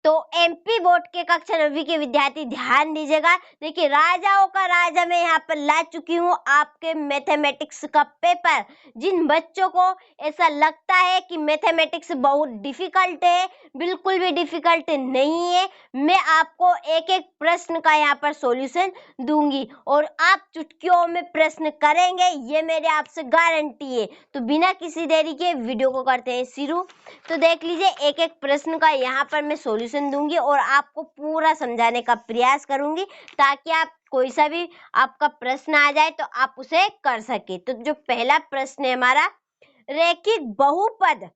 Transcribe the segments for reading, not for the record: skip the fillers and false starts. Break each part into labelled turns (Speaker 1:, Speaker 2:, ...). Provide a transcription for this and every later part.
Speaker 1: तो MP board के कक्षा 9वीं के विद्यार्थी ध्यान दीजिएगा। देखिए राजाओं का राजा मैं यहाँ पर ला चुकी हूँ आपके मैथमेटिक्स का पेपर। जिन बच्चों को ऐसा लगता है कि मैथमेटिक्स बहुत डिफिकल्ट है, बिल्कुल भी डिफिकल्ट नहीं है। मैं आपको एक एक प्रश्न का यहाँ पर सॉल्यूशन दूंगी और आप चुटकियों में प्रश्न करेंगे, ये मेरे आपसे गारंटी है। तो बिना किसी देरी के वीडियो को करते हैं शुरू। तो देख लीजिए एक एक प्रश्न का यहाँ पर मैं सॉल्यूशन दूंगी और आपको पूरा समझाने का प्रयास करूंगी ताकि आप कोई सा भी आपका प्रश्न आ जाए तो आप उसे कर सके। तो जो पहला प्रश्न है हमारा, रैखिक बहुपद।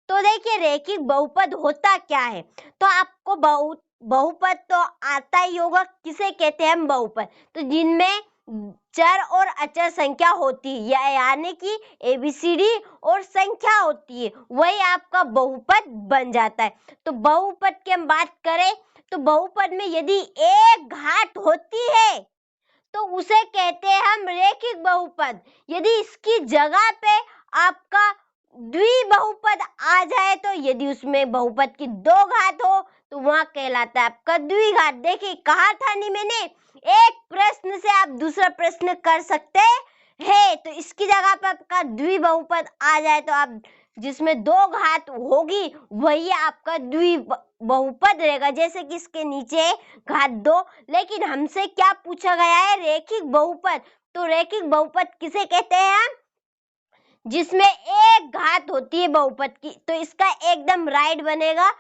Speaker 1: तो देखिए रैखिक बहुपद होता क्या है, तो आपको बहुपद तो आता ही होगा। किसे कहते हैं हम बहुपद, तो जिनमें चर और अचर संख्या होती है, यानी कि एबीसीडी और संख्या होती है, वही आपका बहुपद बन जाता है। तो बहुपद की हम बात करें तो बहुपद में यदि एक घात होती है तो उसे कहते हैं हम रैखिक बहुपद। यदि इसकी जगह पे आपका द्विबहुपद आ जाए, तो यदि उसमें बहुपद की दो घात हो तो वहां कहलाता है आपका द्विघात। देखिए कहा था नहीं मैंने, एक प्रश्न से आप दूसरा प्रश्न कर सकते हैं। तो इसकी जगह पर आपका द्विबहुपद आ जाए तो आप जिसमें दो घात होगी वही आपका द्विबहुपद रहेगा। जैसे कि इसके नीचे घात 2, लेकिन हमसे क्या पूछा गया है, रैखिक बहुपद। तो रैखिक बहुपद किसे कहते हैं हम, जिसमें एक घात होती है बहुपद की। तो इसका एकदम राइट बनेगा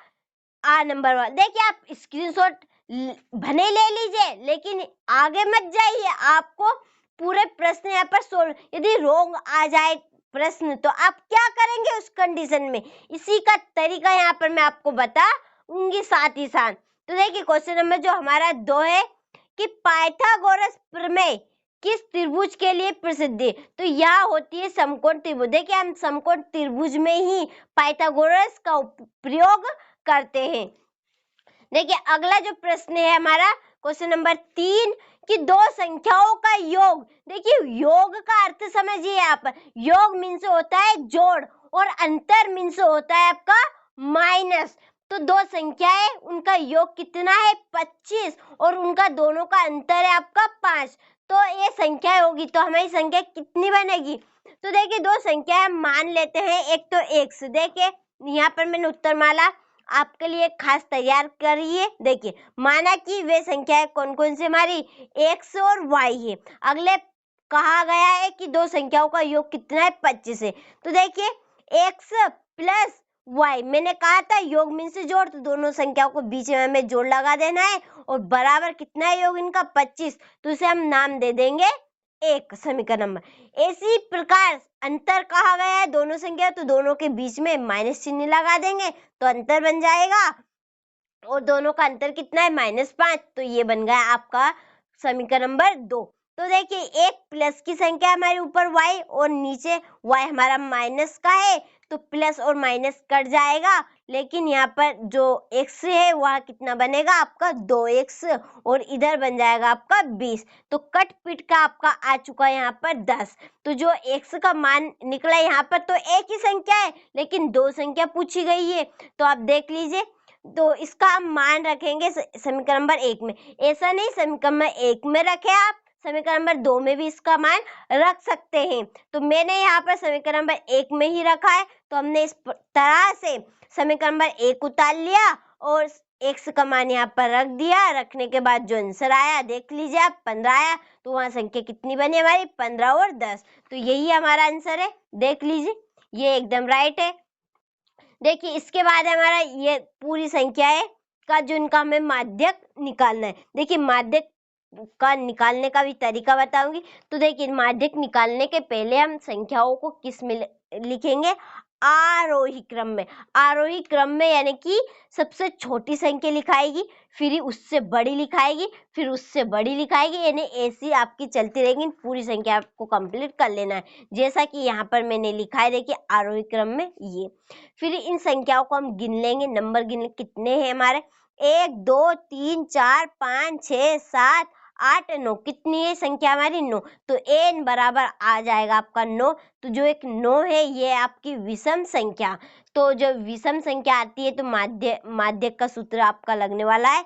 Speaker 1: आ नंबर 1। देखिए आप स्क्रीनशॉट भले ले लीजिए लेकिन आगे मत जाइए, आपको पूरे प्रश्न यहाँ पर सोल्व। यदि रॉन्ग आ जाए प्रश्न तो आप क्या करेंगे उस कंडीशन में, इसी का तरीका यहाँ पर मैं आपको बताऊंगी साथ ही साथ। तो देखिए क्वेश्चन नंबर जो हमारा 2 है कि पाइथागोरस प्रमेय किस त्रिभुज के लिए प्रसिद्ध है। तो यह होती है समकोण त्रिभुज। देखिए हम समकोण त्रिभुज में ही पाइथागोरस का प्रयोग करते हैं। देखिए अगला जो प्रश्न है हमारा क्वेश्चन नंबर 3 कि दो संख्याओं का योग। देखिए योग का अर्थ समझिए आप, योग मीन्स होता है जोड़ और अंतर मीन्स होता है आपका माइनस। तो दो संख्याएं उनका योग कितना है 25 और उनका दोनों का अंतर है आपका 5। तो ये संख्या होगी तो हमारी संख्या कितनी बनेगी। तो देखिए दो संख्या मान लेते हैं, एक तो x। देखिए यहाँ पर मैंने उत्तरमाला आपके लिए खास तैयार करिए। देखिए माना कि वे संख्याएं कौन कौन सी हमारी x और y है। अगले कहा गया है कि दो संख्याओं का योग कितना है 25 है। तो देखिए x प्लस y, मैंने कहा था योग मीन से जोड़, तो दोनों संख्याओं को बीच में हमें जोड़ लगा देना है और बराबर कितना है योग इनका 25। तो इसे हम नाम दे देंगे एक समीकरण नंबर। इसी प्रकार अंतर कहा गया है दोनों संख्या, तो दोनों के बीच में माइनस चिन्ह लगा देंगे तो अंतर बन जाएगा और दोनों का अंतर कितना है -5। तो ये बन गया आपका समीकरण नंबर 2। तो देखिए एक प्लस की संख्या हमारे ऊपर y और नीचे y हमारा माइनस का है, तो प्लस और माइनस कट जाएगा, लेकिन यहाँ पर जो x है वह कितना बनेगा आपका 2x और इधर बन जाएगा आपका 20। तो कट पिट का आपका आ चुका है यहाँ पर 10। तो जो x का मान निकला यहाँ पर तो एक ही संख्या है लेकिन दो संख्या पूछी गई है। तो आप देख लीजिए, तो इसका हम मान रखेंगे समीकरण नंबर 1 में। ऐसा नहीं समीकरण नंबर 1 में रखे, आप समीकरण नंबर 2 में भी इसका मान रख सकते हैं। तो मैंने यहाँ पर समीकरण नंबर 1 में ही रखा है, तो हमने इस तरह से समीकरण नंबर 1 उतार लिया और x का मान यहाँ पर रख दिया। रखने के बाद जो आंसर आया देख लीजिए आप 15 आया। तो वहां संख्या कितनी बनी हमारी 15 और 10। तो यही हमारा आंसर है, देख लीजिए ये एकदम राइट है। देखिए इसके बाद हमारा ये पूरी संख्याएं का जो इनका हमें माध्यक निकालना है। देखिए माध्यक का निकालने का भी तरीका बताऊंगी। तो देखिए माध्यक निकालने के पहले हम संख्याओं को किस में लिखेंगे, आरोही क्रम में। आरोही क्रम में यानी कि सबसे छोटी संख्या लिखाएगी, फिर उससे बड़ी लिखाएगी, फिर उससे बड़ी लिखाएगी, यानी ऐसी आपकी चलती रहेगी। पूरी संख्या आपको कंप्लीट कर लेना है जैसा कि यहाँ पर मैंने लिखा है। देखिए आरोही क्रम में ये, फिर इन संख्याओं को हम गिन लेंगे, नंबर गिन कितने हैं हमारे 1 2 3 4 5 6 7 8 9 कितनी है संख्या हमारी 9, तो n बराबर आ जाएगा आपका 9। तो जो एक 9 है ये आपकी विषम संख्या। तो जो विषम संख्या आती है तो माध्यक का सूत्र आपका लगने वाला है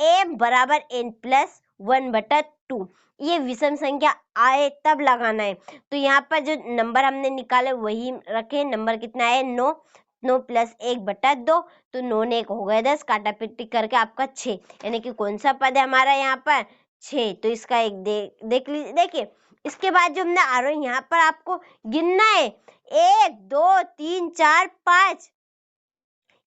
Speaker 1: a बराबर n+1/2। ये विषम संख्या आए तब लगाना है। तो यहाँ पर जो नंबर हमने निकाले वही रखे। नंबर कितना है 9, 9 + 1/2, तो 9 ने 1 हो गया 10, काटा पिट्टी करके आपका 6, यानी कि कौन सा पद है हमारा यहाँ पर 6। तो इसका एक देख लीजिए। देखिए इसके बाद जो हमने आरोही यहाँ पर आपको गिनना है 1 2 3 4 5,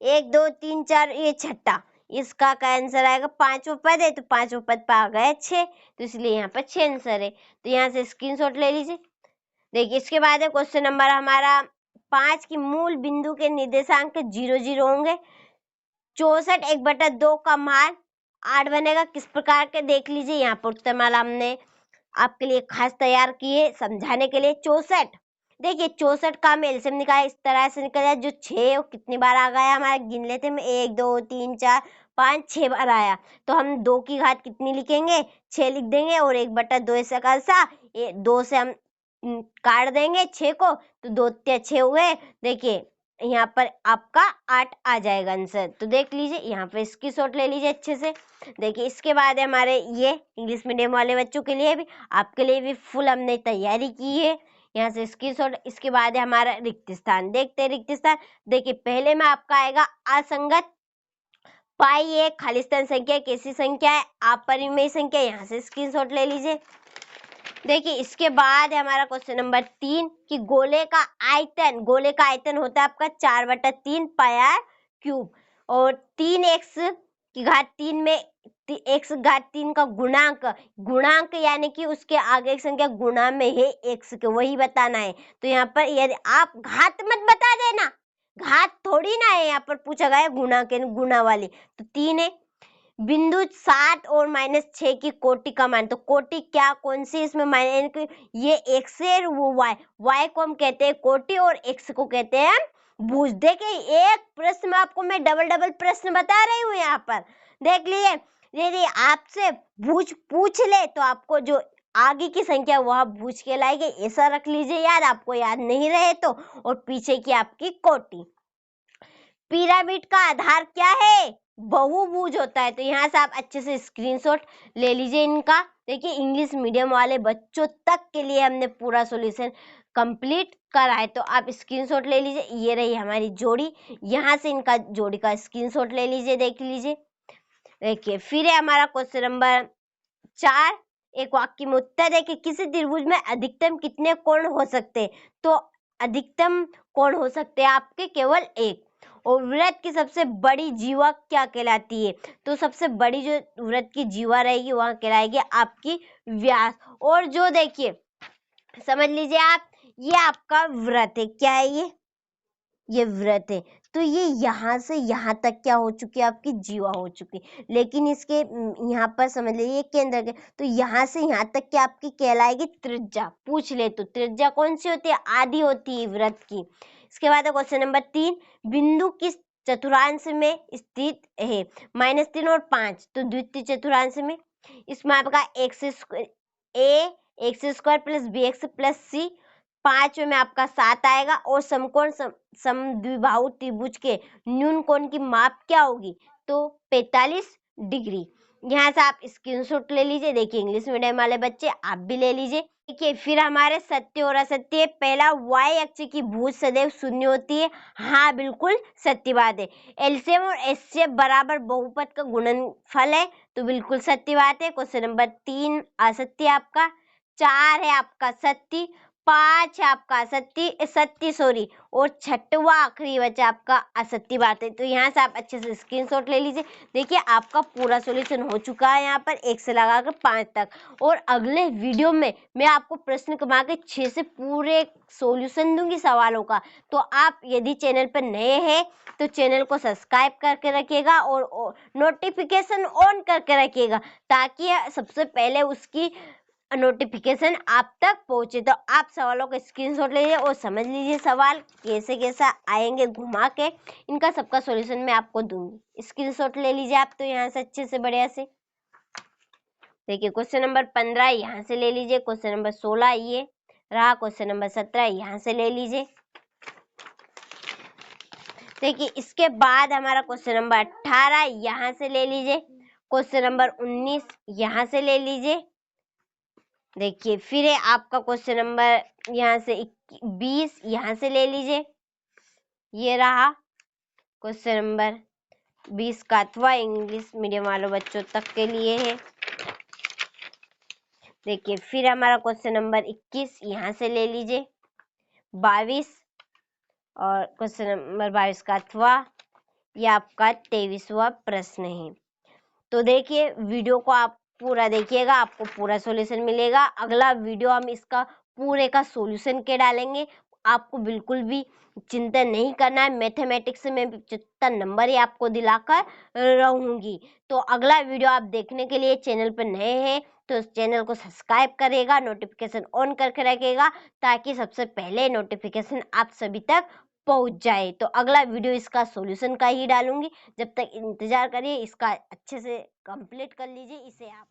Speaker 1: 1 2 3 4, ये छठा, इसका का आंसर आएगा। पांचवा पद है तो पांचवा पद पर आ गया 6, तो इसलिए यहाँ पर 6 आंसर है। तो यहाँ से स्क्रीनशॉट ले लीजिए। देखिए इसके बाद है क्वेश्चन नंबर हमारा 5 की मूल बिंदु के निर्देशांक 0 0 होंगे। 64 1/2 का मान 8 बनेगा। किस प्रकार के देख लीजिए, यहाँ पर उत्तरमाला हमने आपके लिए खास तैयार की है समझाने के लिए। 64, देखिए 64 का हम एलसीएम निकाला, इस तरह से निकल जाए। जो 6 कितनी बार आ गया हमारा, गिन लेते हैं। 1 2 3 4 5 6 बार आया, तो हम 2 की घात कितनी लिखेंगे 6 लिख देंगे, और 1/2 ऐसा कैसा 2 से हम काट देंगे 6 को, तो 2 × 6 हुए। देखिए यहाँ पर आपका 8 आ जाएगा आंसर। तो देख लीजिए यहाँ पे इसकी शॉट ले लीजिए अच्छे से। देखिए इसके बाद है हमारे ये इंग्लिश मीडियम वाले बच्चों के लिए भी, आपके लिए भी फुल हमने तैयारी की है। यहाँ से इसकी शॉट। इसके बाद है हमारा रिक्त स्थान। देखते हैं रिक्त स्थान। देखिए पहले में आपका आएगा असंगत। पाई एक खालिस्तान संख्या कैसी संख्या है, अपरिमेय संख्या, यहाँ से स्क्रीनशॉट ले लीजिए। देखिए इसके बाद है हमारा क्वेश्चन नंबर 3 कि गोले का आयतन, गोले का आयतन होता है आपका 4/3 πr³, और 3x की घात 3 में x घात 3 का गुणांक, गुणांक यानी कि उसके आगे एक संख्या गुणा में है x के, वही बताना है। तो यहाँ पर यदि आप घात मत बता देना, घात थोड़ी ना है, यहाँ पर पूछा गया है गुणा के, गुणा वाली। तो 3 है। बिंदु 7 और -6 की कोटि का मान, तो कोटि क्या कौन सी इसमें माइनस, ये x है वो y को हम कहते हैं कोटि और x को कहते हैं हम भुज। देखिए एक प्रश्न में आपको मैं डबल प्रश्न बता रही हूँ यहाँ पर, देख लिए। यदि आपसे भुज पूछ ले तो आपको जो आगे की संख्या वह भुज के लाएगी, ऐसा रख लीजिए याद, आपको याद नहीं रहे तो। और पीछे की आपकी कोटि। पिरामिड का आधार क्या है, बहुभुज होता है। तो यहाँ से आप अच्छे से स्क्रीनशॉट ले लीजिए इनका। देखिए इंग्लिश मीडियम वाले बच्चों तक के लिए हमने पूरा सॉल्यूशन कंप्लीट करा है, तो आप स्क्रीनशॉट ले लीजिए। ये रही हमारी जोड़ी, यहाँ से इनका जोड़ी का स्क्रीनशॉट ले लीजिए, देख लीजिए। देखिए फिर है हमारा क्वेश्चन नंबर 4, एक वाक्य में उत्तर है कि किसी त्रिभुज में अधिकतम कितने कोण हो सकते हैं। तो अधिकतम कोण हो सकते हैं आपके केवल एक। और वृत्त की सबसे बड़ी जीवा क्या कहलाती है, तो सबसे बड़ी जो वृत्त की जीवा रहेगी वह कहलाएगी आपकी व्यास। और जो देखिए समझ लीजिए आप, ये आपका वृत्त है, क्या है ये वृत्त है। तो ये यहाँ से यहाँ तक क्या हो चुकी है आपकी जीवा हो चुकी, लेकिन इसके यहाँ पर समझ लीजिए केंद्र के, तो यहाँ से यहाँ तक क्या आपकी कहलाएगी त्रिज्या। पूछ ले तो त्रिज्या कौन सी होती है, आधी होती है वृत्त की। इसके बाद क्वेश्चन नंबर 3, बिंदु किस चतुर्थांश में स्थित है, -3 और 5, तो द्वितीय चतुर्थांश में। इसमें आपका x² + bx + c, 5 में आपका 7 आएगा। और समकोण समद्विबाहु त्रिभुज के न्यून कोण की माप क्या होगी, तो 45 डिग्री। यहाँ से आप स्क्रीनशॉट ले लीजिए। देखिए इंग्लिश मीडियम वाले बच्चे आप भी ले लीजिए। देखिए फिर हमारे सत्य और असत्य, पहला y अक्ष की भुज सदैव शून्य होती है, हाँ बिल्कुल सत्य बात है। एलसीएम और एचसीएफ बराबर बहुपद का गुणनफल है, तो बिल्कुल सत्य बात है। क्वेश्चन नंबर 3 असत्य आपका, 4 है आपका सत्य, 5 है आपका सत्य और छठवा आखिरी बचा आपका असत्य बात है। तो यहाँ से आप अच्छे से स्क्रीनशॉट ले लीजिए। देखिए आपका पूरा सॉल्यूशन हो चुका है यहाँ पर 1 से लगाकर 5 तक। और अगले वीडियो में मैं आपको प्रश्न क्रमांक 6 से पूरे सॉल्यूशन दूंगी सवालों का। तो आप यदि चैनल पर नए हैं तो चैनल को सब्सक्राइब करके रखिएगा और नोटिफिकेशन ऑन करके रखिएगा, ताकि सबसे पहले उसकी नोटिफिकेशन आप तक पहुंचे। तो आप सवालों का स्क्रीनशॉट लीजिए और समझ लीजिए सवाल कैसे कैसा आएंगे घुमा के, इनका सबका सॉल्यूशन मैं आपको दूंगी। स्क्रीनशॉट ले लीजिए आप तो यहाँ से अच्छे से बढ़िया से। देखिए क्वेश्चन नंबर 15 यहाँ से ले लीजिए, क्वेश्चन नंबर 16 ये रहा, क्वेश्चन नंबर 17 यहाँ से ले लीजिए। देखिए इसके बाद हमारा क्वेश्चन नंबर 18 यहाँ से ले लीजिए, क्वेश्चन नंबर 19 यहाँ से ले लीजिए। देखिए फिर है आपका क्वेश्चन नंबर यहाँ से 20 यहाँ से ले लीजिए। ये रहा क्वेश्चन नंबर 20 का, अथवा इंग्लिश मीडियम वालों बच्चों तक के लिए है। देखिए फिर हमारा क्वेश्चन नंबर 21 यहाँ से ले लीजिए, 22 और क्वेश्चन नंबर 22 का अथवा यह आपका 23वां प्रश्न है। तो देखिए वीडियो को आप पूरा देखिएगा, आपको पूरा सॉल्यूशन मिलेगा। अगला वीडियो हम इसका पूरे का सॉल्यूशन के डालेंगे। आपको बिल्कुल भी चिंता नहीं करना है, मैथमेटिक्स में 75 नंबर ही आपको दिलाकर रहूंगी। तो अगला वीडियो आप देखने के लिए चैनल पर नए हैं तो चैनल को सब्सक्राइब करेगा, नोटिफिकेशन ऑन करके रखेगा ताकि सबसे पहले नोटिफिकेशन आप सभी तक पहुंच जाए। तो अगला वीडियो इसका सॉल्यूशन का ही डालूंगी, जब तक इंतजार करिए, इसका अच्छे से कंप्लीट कर लीजिए इसे आप।